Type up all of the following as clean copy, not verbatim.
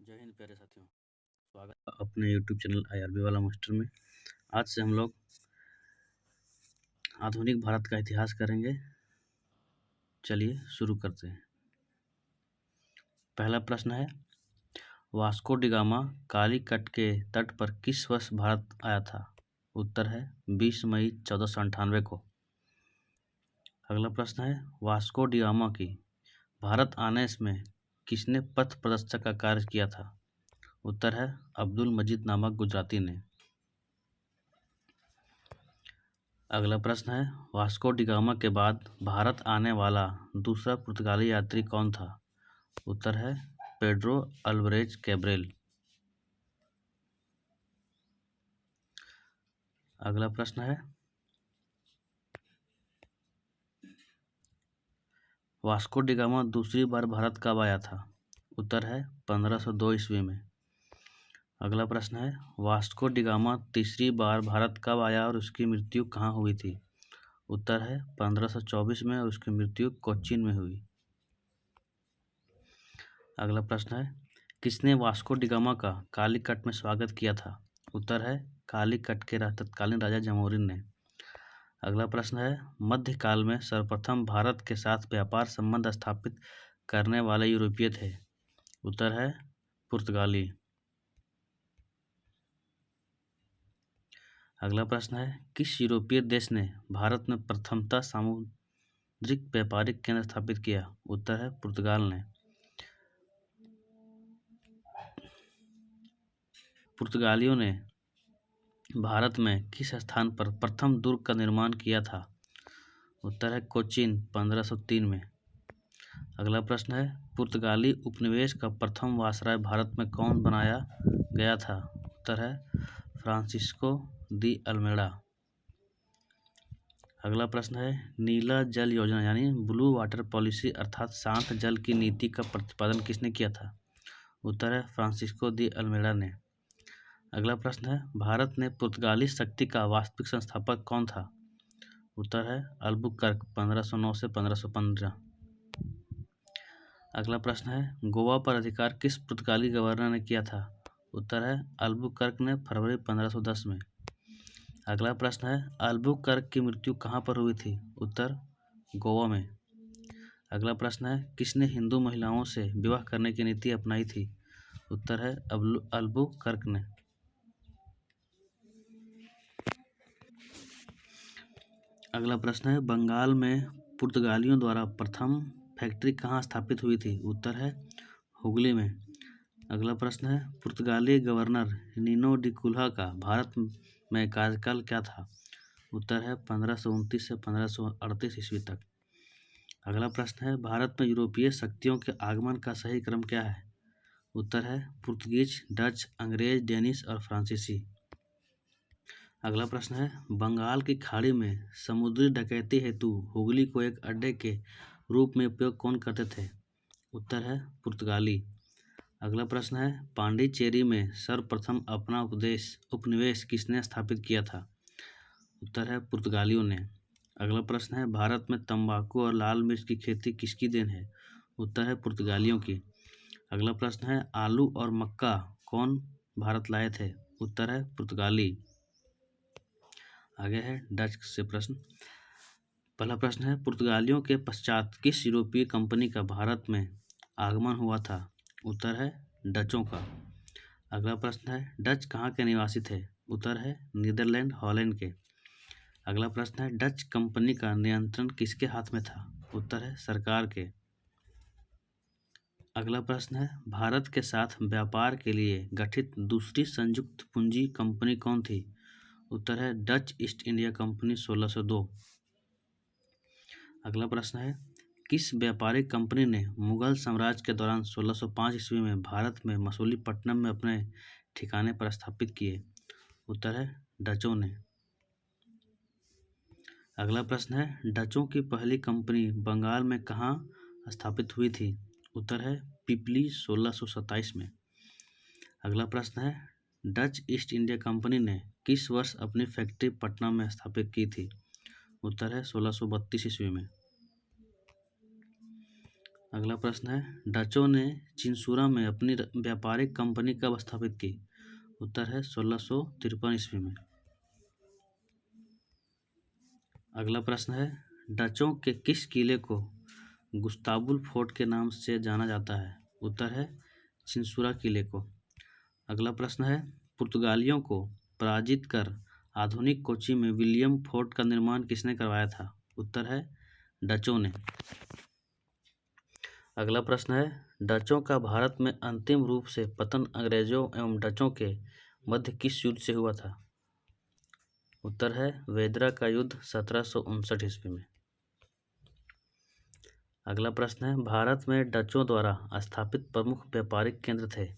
जय हिंद प्यारे साथियों, स्वागत है अपने YouTube चैनल IRB वाला मास्टर में। आज से हम लोग आधुनिक भारत का इतिहास करेंगे। चलिए शुरू करते हैं। पहला प्रश्न है, वास्को डी गामा कालीकट के तट पर किस वर्ष भारत आया था? उत्तर है 20 मई 1498 को। अगला प्रश्न है, वास्को डी गामा की भारत आने में किसने पथ प्रदर्शक का कार्य किया था? उत्तर है अब्दुल मजीद नामक गुजराती ने। अगला प्रश्न है, वास्को डी गामा के बाद भारत आने वाला दूसरा पुर्तगाली यात्री कौन था? उत्तर है पेड्रो अल्वारेज कैब्रल। अगला प्रश्न है, वास्को डी गामा दूसरी बार भारत कब आया था? उत्तर है 1502 ईस्वी में। अगला प्रश्न है, वास्को डी गामा तीसरी बार भारत कब आया और उसकी मृत्यु कहाँ हुई थी? उत्तर है 1524 में और उसकी मृत्यु कोचीन में हुई। अगला प्रश्न है, किसने वास्को डी गामा का कालीकट में स्वागत किया था? उत्तर है कालीकट के तत्कालीन राजा जमोरिन ने। अगला प्रश्न है, मध्यकाल में सर्वप्रथम भारत के साथ व्यापार संबंध स्थापित करने वाले यूरोपीय थे? उत्तर है पुर्तगाली। अगला प्रश्न है, किस यूरोपीय देश ने भारत में प्रथमतः सामुद्रिक व्यापारिक केंद्र स्थापित किया? उत्तर है पुर्तगाल ने। पुर्तगालियों ने भारत में किस स्थान पर प्रथम दुर्ग का निर्माण किया था? उत्तर है कोचीन 1503 में। अगला प्रश्न है, पुर्तगाली उपनिवेश का प्रथम वायसराय भारत में कौन बनाया गया था? उत्तर है फ्रांसिस्को दी अल्मेड़ा। अगला प्रश्न है, नीला जल योजना यानी ब्लू वाटर पॉलिसी अर्थात शांत जल की नीति का प्रतिपादन किसने किया था? उत्तर है फ्रांसिस्को दी अल्मेड़ा ने। अगला प्रश्न है, भारत में पुर्तगाली शक्ति का वास्तविक संस्थापक कौन था? उत्तर है अल्बुकर्क 1509 से 1515। अगला प्रश्न है, गोवा पर अधिकार किस पुर्तगाली गवर्नर ने किया था? उत्तर है अल्बुकर्क ने फरवरी 1510 में। अगला प्रश्न है, अल्बुकर्क की मृत्यु कहाँ पर हुई थी? उत्तर गोवा में। अगला प्रश्न है, किसने हिंदू महिलाओं से विवाह करने की नीति अपनाई थी? उत्तर है अल्बुकर्क ने। अगला प्रश्न है, बंगाल में पुर्तगालियों द्वारा प्रथम फैक्ट्री कहाँ स्थापित हुई थी? उत्तर है हुगली में। अगला प्रश्न है, पुर्तगाली गवर्नर नीनो डी कुल्हा का भारत में कार्यकाल क्या था? उत्तर है 1529 से 1538 ईस्वी तक। अगला प्रश्न है, भारत में यूरोपीय शक्तियों के आगमन का सही क्रम क्या है? उत्तर है पुर्तगीज, डच, अंग्रेज, डेनिश और फ्रांसीसी। अगला प्रश्न है, बंगाल की खाड़ी में समुद्री डकैती हेतु हुगली को एक अड्डे के रूप में उपयोग कौन करते थे? उत्तर है पुर्तगाली। अगला प्रश्न है, पांडिचेरी में सर्वप्रथम अपना उपनिवेश किसने स्थापित किया था? उत्तर है पुर्तगालियों ने। अगला प्रश्न है, भारत में तंबाकू और लाल मिर्च की खेती किसकी देन है? उत्तर है पुर्तगालियों की। अगला प्रश्न है, आलू और मक्का कौन भारत लाए थे? उत्तर है पुर्तगाली। आगे है डच से प्रश्न। पहला प्रश्न है, पुर्तगालियों के पश्चात किस यूरोपीय कंपनी का भारत में आगमन हुआ था? उत्तर है डचों का। अगला प्रश्न है, डच कहाँ के निवासी थे? उत्तर है नीदरलैंड, हॉलैंड के। अगला प्रश्न है, डच कंपनी का नियंत्रण किसके हाथ में था? उत्तर है सरकार के। अगला प्रश्न है, भारत के साथ व्यापार के लिए गठित दूसरी संयुक्त पूंजी कंपनी कौन थी? उत्तर है डच ईस्ट इंडिया कंपनी 1602। अगला प्रश्न है, किस व्यापारिक कंपनी ने मुगल साम्राज्य के दौरान 1605 ईस्वी में भारत में मसूलीपट्टनम में अपने ठिकाने पर स्थापित किए? उत्तर है डचों ने। अगला प्रश्न है, डचों की पहली कंपनी बंगाल में कहाँ स्थापित हुई थी? उत्तर है पिपली 1627 में। अगला प्रश्न है, डच ईस्ट इंडिया कंपनी ने किस वर्ष अपनी फैक्ट्री पटना में स्थापित की थी? उत्तर है 1632 ईस्वी में। अगला प्रश्न है डचों ने चिंसूरा में अपनी व्यापारिक कंपनी कब स्थापित की? उत्तर है 1653 ईस्वी में। अगला प्रश्न है डचों के किस किले को गुस्ताबुल फोर्ट के नाम से जाना जाता है? उत्तर है चिंसूरा किले को। अगला प्रश्न है पुर्तगालियों को पराजित कर आधुनिक कोच्चि में विलियम फोर्ट का निर्माण किसने करवाया था? उत्तर है डचों ने। अगला प्रश्न है डचों का भारत में अंतिम रूप से पतन अंग्रेजों एवं डचों के मध्य किस युद्ध से हुआ था? उत्तर है वेदरा का युद्ध 1759 ईस्वी में। अगला प्रश्न है भारत में डचों द्वारा स्थापित प्रमुख व्यापारिक केंद्र थे?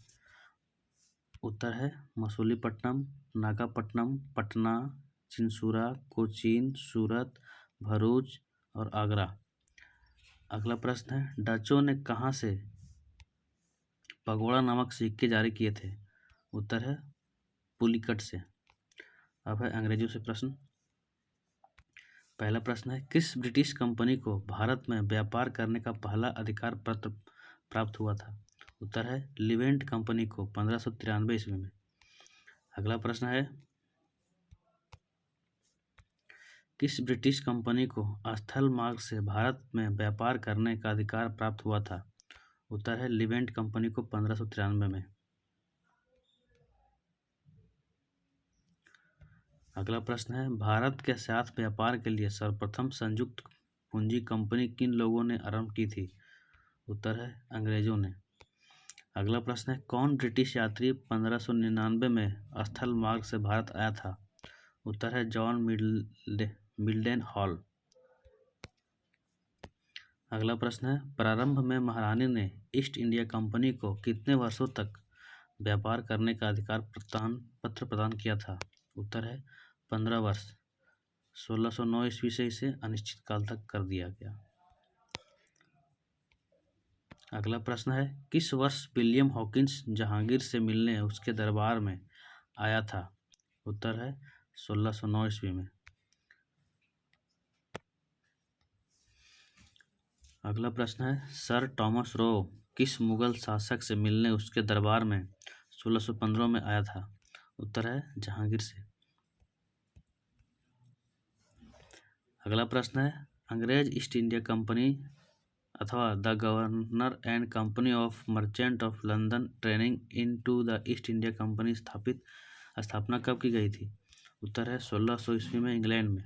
उत्तर है मसूलीपट्टनम, नागापट्टनम, पटना, चिंसूरा, कोचीन, सूरत, भरूच और आगरा। अगला प्रश्न है डचों ने कहाँ से पगोड़ा नामक सिक्के जारी किए थे? उत्तर है पुलिकट से। अब है अंग्रेजों से प्रश्न। पहला प्रश्न है किस ब्रिटिश कंपनी को भारत में व्यापार करने का पहला अधिकार पत्र प्राप्त हुआ था? उत्तर है लिवेंट कंपनी को 1593 ईस्वी में। अगला प्रश्न है किस ब्रिटिश कंपनी को स्थल मार्ग से भारत में व्यापार करने का अधिकार प्राप्त हुआ था? उत्तर है लिवेंट कंपनी को 1593 में। अगला प्रश्न है भारत के साथ व्यापार के लिए सर्वप्रथम संयुक्त पूंजी कंपनी किन लोगों ने आरंभ की थी? उत्तर है अंग्रेजों ने। अगला प्रश्न है कौन ब्रिटिश यात्री 1599 में स्थल मार्ग से भारत आया था? उत्तर है जॉन मिल्डन हॉल। अगला प्रश्न है प्रारंभ में महारानी ने ईस्ट इंडिया कंपनी को कितने वर्षों तक व्यापार करने का अधिकार पत्र प्रदान किया था? उत्तर है 15 वर्ष। 1609 ईस्वी से इसे अनिश्चित काल तक कर दिया गया। अगला प्रश्न है किस वर्ष विलियम हॉकिंस जहांगीर से मिलने उसके दरबार में आया था? उत्तर है 1609 ईस्वी में। अगला प्रश्न है सर टॉमस रो किस मुगल शासक से मिलने उसके दरबार में 1615 में आया था? उत्तर है जहांगीर से। अगला प्रश्न है अंग्रेज ईस्ट इंडिया कंपनी अथवा the governor and company of merchant of London training into the east India company स्थापना कब की गई थी? उत्तर है 1600 ईस्वी में इंग्लैंड में।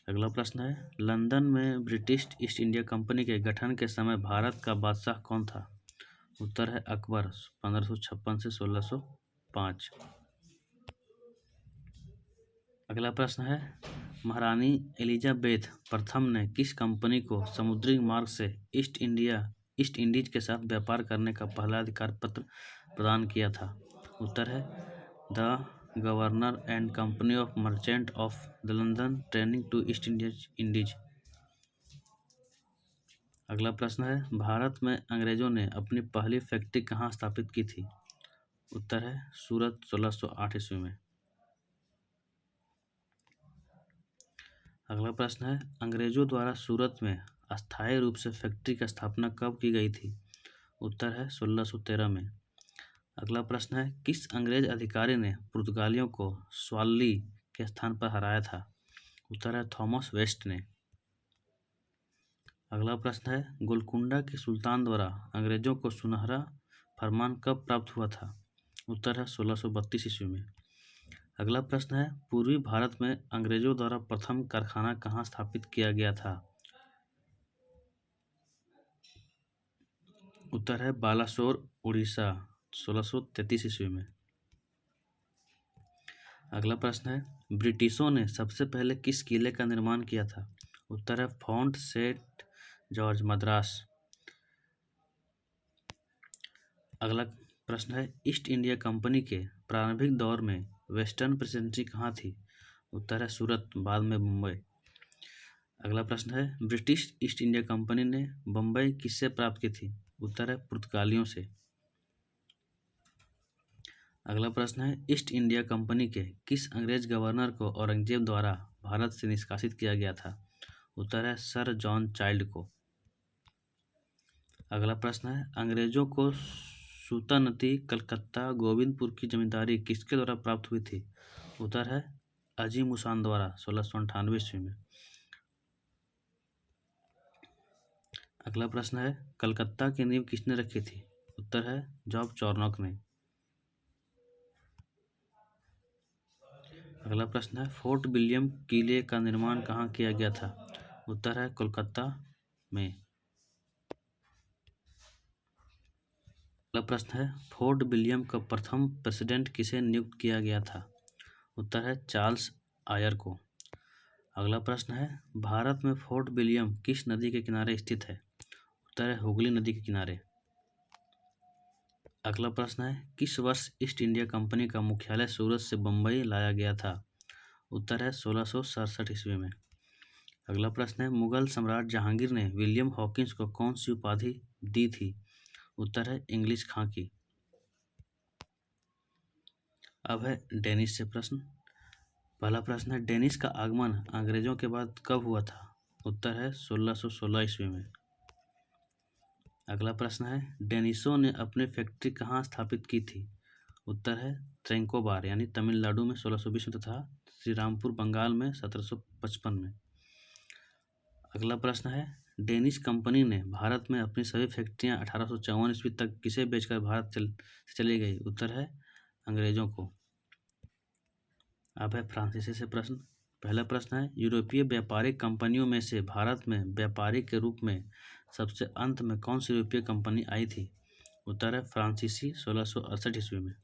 अगला प्रश्न है लंदन में ब्रिटिश ईस्ट इंडिया कंपनी के गठन के समय भारत का बादशाह कौन था? उत्तर है अकबर 1556 से 1605। अगला प्रश्न है महारानी एलिजाबेथ प्रथम ने किस कंपनी को समुद्री मार्ग से ईस्ट इंडीज के साथ व्यापार करने का पहला अधिकार पत्र प्रदान किया था? उत्तर है the governor and company of merchant of the London trading to East Indies. अगला प्रश्न है भारत में अंग्रेजों ने अपनी पहली फैक्ट्री कहाँ स्थापित की थी? उत्तर है सूरत 1608 ईस्वी में। अगला प्रश्न है अंग्रेजों द्वारा सूरत में अस्थायी रूप से फैक्ट्री की स्थापना कब की गई थी? उत्तर है 1613 में। अगला प्रश्न है किस अंग्रेज अधिकारी ने पुर्तगालियों को स्वाली के स्थान पर हराया था? उत्तर है थॉमस वेस्ट ने। अगला प्रश्न है गोलकुंडा के सुल्तान द्वारा अंग्रेजों को सुनहरा फरमान कब प्राप्त हुआ था? उत्तर है 1632 ईस्वी में। अगला प्रश्न है पूर्वी भारत में अंग्रेजों द्वारा प्रथम कारखाना कहाँ स्थापित किया गया था? उत्तर है बालासोर उड़ीसा 1633 ईस्वी में। अगला प्रश्न है ब्रिटिशों ने सबसे पहले किस किले का निर्माण किया था? उत्तर है फोर्ट सेंट जॉर्ज मद्रास। अगला प्रश्न है ईस्ट इंडिया कंपनी के प्रारंभिक दौर में वेस्टर्न प्रेसिडेंसी कहाँ थी? उत्तर है सूरत, बाद में मुंबई। अगला प्रश्न है ब्रिटिश ईस्ट इंडिया कंपनी ने बम्बई किससे प्राप्त की थी? उत्तर है पुर्तगालियों से। अगला प्रश्न है ईस्ट इंडिया कंपनी के किस अंग्रेज गवर्नर को औरंगजेब द्वारा भारत से निष्कासित किया गया था? उत्तर है सर जॉन चाइल्ड को। अगला प्रश्न है अंग्रेजों को सुल्तानती कलकत्ता गोविंदपुर की जमींदारी किसके द्वारा प्राप्त हुई थी? उत्तर है अजीम उसान द्वारा 1698 ईस्वी में। अगला प्रश्न है कलकत्ता की नींव किसने रखी थी? उत्तर है जॉब चॉर्नॉक ने। अगला प्रश्न है फोर्ट विलियम किले का निर्माण कहाँ किया गया था? उत्तर है कोलकाता में। अगला प्रश्न है फोर्ट विलियम का प्रथम प्रेसिडेंट किसे नियुक्त किया गया था? उत्तर है चार्ल्स आयर को। अगला प्रश्न है भारत में फोर्ट विलियम किस नदी के किनारे स्थित है? उत्तर है हुगली नदी के किनारे। अगला प्रश्न है किस वर्ष ईस्ट इंडिया कंपनी का मुख्यालय सूरत से बंबई लाया गया था? उत्तर है 1667 ईस्वी में। अगला प्रश्न है मुगल सम्राट जहांगीर ने विलियम हॉकिंस को कौन सी उपाधि दी थी? उत्तर है इंग्लिश खां की। अब है डेनिस से प्रश्न। पहला प्रश्न है डेनिस का आगमन अंग्रेजों के बाद कब हुआ था? उत्तर है 1616 ईस्वी में। अगला प्रश्न है डेनिसों ने अपनी फैक्ट्री कहाँ स्थापित की थी? उत्तर है ट्रैंकोबार यानी तमिलनाडु में 1620 में तथा श्रीरामपुर बंगाल में 1755 में। अगला प्रश्न है डेनिश कंपनी ने भारत में अपनी सभी फैक्ट्रियां 1854 ईस्वी तक किसे बेचकर भारत चली गई? उत्तर है अंग्रेजों को। अब है फ्रांसीसी से प्रश्न। पहला प्रश्न है यूरोपीय व्यापारिक कंपनियों में से भारत में व्यापारी के रूप में सबसे अंत में कौन सी यूरोपीय कंपनी आई थी? उत्तर है फ्रांसीसी 1668 ईस्वी में।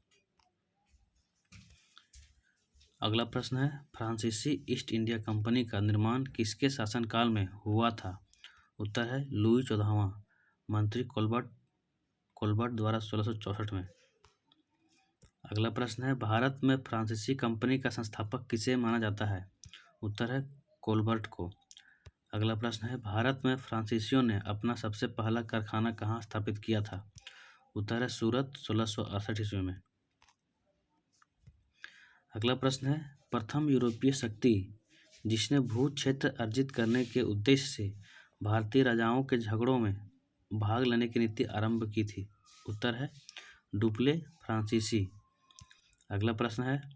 अगला प्रश्न है फ्रांसीसी ईस्ट इंडिया कंपनी का निर्माण किसके शासनकाल में हुआ था? उत्तर है लुई 14वां मंत्री कोलबर्ट द्वारा 1664 में। अगला प्रश्न है भारत में फ्रांसीसी कंपनी का संस्थापक किसे माना जाता है? उत्तर है कोलबर्ट को। अगला प्रश्न है भारत में फ्रांसीसियों ने अपना सबसे पहला कारखाना कहाँ स्थापित किया था? उत्तर है सूरत 1668 ईस्वी में। अगला प्रश्न है प्रथम यूरोपीय शक्ति जिसने भू क्षेत्र अर्जित करने के उद्देश्य से भारतीय राजाओं के झगड़ों में भाग लेने की नीति आरंभ की थी? उत्तर है डुप्ले फ्रांसीसी। अगला प्रश्न है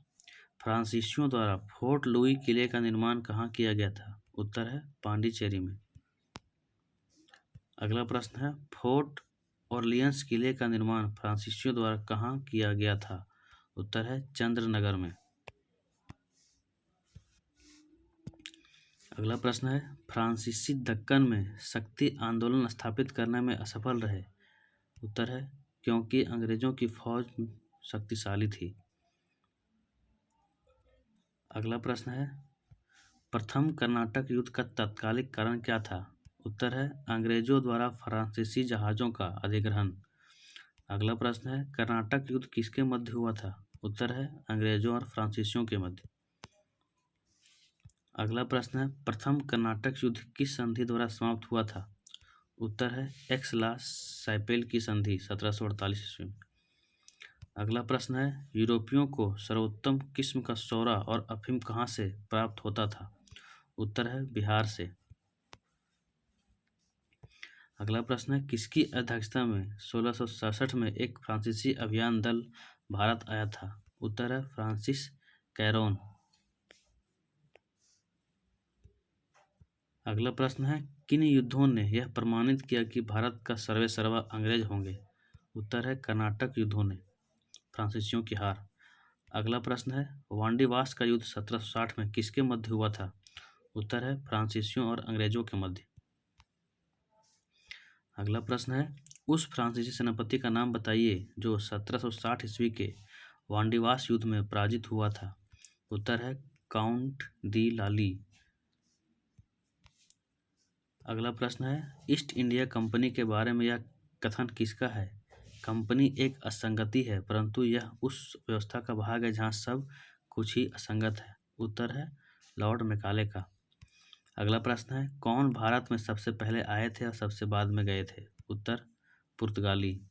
फ्रांसीसियों द्वारा फोर्ट लुई किले का निर्माण कहाँ किया गया था? उत्तर है पांडिचेरी में। अगला प्रश्न है फोर्ट ऑरलियंस किले का निर्माण फ्रांसीसियों द्वारा कहाँ किया गया था? उत्तर है चंद्रनगर में। अगला प्रश्न है फ्रांसीसी दक्कन में शक्ति आंदोलन स्थापित करने में असफल रहे? उत्तर है क्योंकि अंग्रेजों की फौज शक्तिशाली थी। अगला प्रश्न है प्रथम कर्नाटक युद्ध का तात्कालिक कारण क्या था? उत्तर है अंग्रेजों द्वारा फ्रांसीसी जहाज़ों का अधिग्रहण। अगला प्रश्न है कर्नाटक युद्ध किसके मध्य हुआ था? उत्तर है अंग्रेजों और फ्रांसीसियों के मध्य। अगला प्रश्न है प्रथम कर्नाटक युद्ध किस संधि द्वारा समाप्त हुआ था? उत्तर है एक्स-ला साइपेल की संधि 1748 ईस्वी में। अगला प्रश्न है यूरोपियों को सर्वोत्तम किस्म का सौरा और अफीम कहाँ से प्राप्त होता था? उत्तर है बिहार से। अगला प्रश्न है किसकी अध्यक्षता में 1667 में एक फ्रांसीसी अभियान दल भारत आया था? उत्तर है फ्रांसिस कैरोन। अगला प्रश्न है किन युद्धों ने यह प्रमाणित किया कि भारत का सर्वेसर्वा अंग्रेज होंगे? उत्तर है कर्नाटक युद्धों ने फ्रांसीसियों की हार। अगला प्रश्न है वांडीवास का युद्ध 1760 में किसके मध्य हुआ था? उत्तर है फ्रांसीसियों और अंग्रेजों के मध्य। अगला प्रश्न है उस फ्रांसीसी सेनापति का नाम बताइए जो 1760 ईस्वी के वांडीवास युद्ध में पराजित हुआ था? उत्तर है काउंट दी लाली। अगला प्रश्न है ईस्ट इंडिया कंपनी के बारे में यह कथन किसका है? कंपनी एक असंगति है परंतु यह उस व्यवस्था का भाग है जहाँ सब कुछ ही असंगत है। उत्तर है लॉर्ड मैकाले का। अगला प्रश्न है कौन भारत में सबसे पहले आए थे और सबसे बाद में गए थे? उत्तर पुर्तगाली।